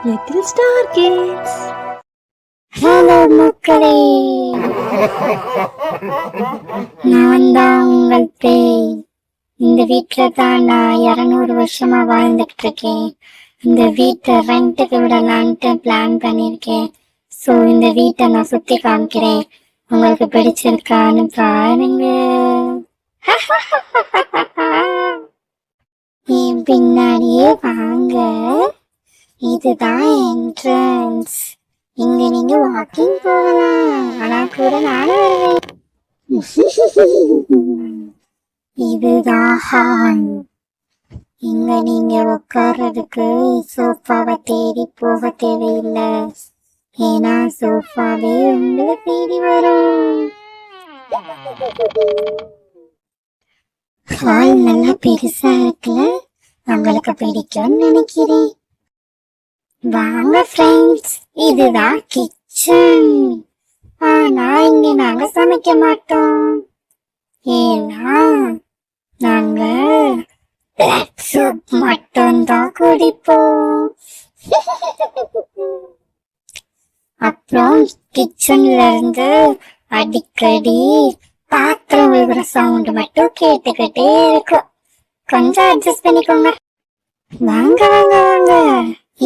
Little Star Kids. Hello மக்களே, நான் தான் உங்கள் பேய். இந்த வீட்டுல தான் நான் 200 வருஷமா வாழ்ந்துகிட்டு இருக்கேன். இந்த வீட்டை ரெண்ட்டுக்கு விடலான்ட்டு பிளான் பண்ணிருக்கேன். சோ இந்த வீட்டை நான் சுத்தி காமிக்கிறேன். உங்களுக்கு பிடிச்சிருக்கான்னு பாருங்க. என் பின்னாடியே வாங்க. இதுதான் என்ட்ரன்ஸ். இங்க நீங்க வாக்கிங் போகலாம், ஆனா கூட நானும் வருவேன். இதுதான் ஹால். இங்க நீங்க உட்கார்றதுக்கு சோஃபாவை தேடி போக தேவையில்லை, ஏன்னா சோஃபாவே உங்களை தேடி வரும். ஹால் நல்லா பெருசா இருக்குல்ல, உங்களுக்கு பிடிக்கும்னு நினைக்கிறேன். வாங்க ஃப்ரெண்ட்ஸ், இதுதான் கிச்சன். ஆனா இங்க நாங்க சமைக்க மாட்டோம், ஏன்னா நாங்க சூப் மட்டும் தான் குடிப்போம். அப்புறம் கிச்சன்ல இருந்து அடிக்கடி பாத்திரம் விழுகிற சவுண்ட் மட்டும் கேட்டுக்கிட்டே இருக்கும். கொஞ்சம் அட்ஜஸ்ட் பண்ணிக்கோங்க. வாங்க வாங்க வாங்க,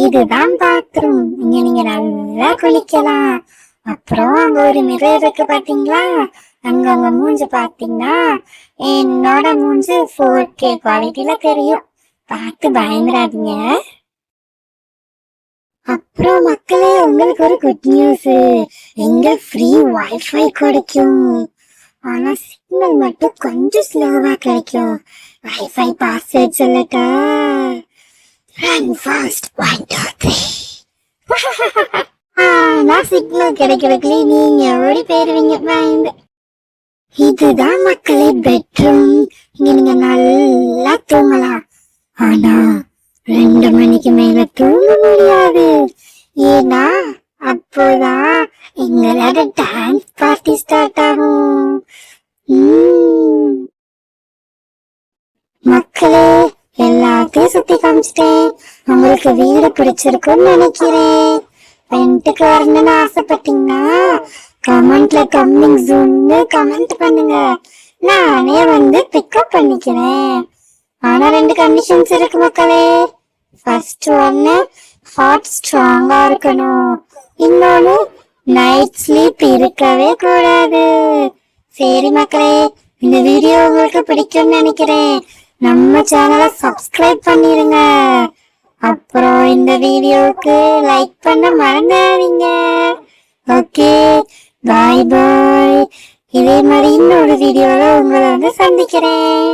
இதுதான் பாத்ரூம். இங்க நீங்க நல்லா குளிக்கலாம். அப்புறம் அங்க ஒரு மிரர் இருக்கு பாத்தீங்களா, அங்க உங்க மூஞ்சு பாத்தீங்கன்னா என்னோட மூஞ்சு 4K குவாலிட்டியில தெரியும். பார்த்து பயந்துடாதீங்க. அப்புறம் மக்களே, உங்களுக்கு ஒரு குட் நியூஸ். எங்க ஃப்ரீ வைஃபை கிடைக்கும், ஆனா சிக்னல் மட்டும் கொஞ்சம் ஸ்லோவா கிடைக்கும். வைஃபை பாஸ்வேர்ட் சொல்லட்டா? Run fast, 1 2 3. நான் சிக்னல் கிடைக்கிறதுக்கு நீங்க ஓடி போயிருவீங்க பயந்து. இதுதான் மக்களே பெட்ரூம். இங்க நீங்க நல்லா தூங்கலாம், ஆனா 2 மணிக்கு மேல தூங்க முடியாது, ஏன்னா அப்போதான் எங்களோட டான்ஸ் பார்ட்டி ஸ்டார்ட் ஆகும். மக்களே, எல்லாத்தையும் சுத்தி காமிச்சிட்டேன். உங்களுக்கு வீடு பிடிச்சிருக்குன்னு நினைக்கிறேன். ரெண்டுக்கு வரணும்னு ஆசைப்பட்டீங்கன்னா கமெண்ட்ல கம்மிங் சூன்னு கமெண்ட் பண்ணுங்க, நானே வந்து பிக்கப் பண்ணிக்கிறேன். ஆனா 2 கண்டிஷன்ஸ் இருக்கு மக்களே. ஃபர்ஸ்ட் ஒன்னு, ஹார்ட் ஸ்ட்ராங்கா இருக்கணும். இன்னொன்னு, நைட் ஸ்லீப் இருக்கவே கூடாது. சரி மக்களே, இந்த வீடியோ உங்களுக்கு பிடிக்கும்னு நினைக்கிறேன். நம்ம சேனலை சப்ஸ்கிரைப் பண்ணிருங்க. அப்புறம் இந்த வீடியோவுக்கு லைக் பண்ண மறந்துடாதீங்க. ஓகே, பாய் பாய். இதே மாதிரி இன்னொரு வீடியோல உங்களை வந்து சந்திக்கிறேன்.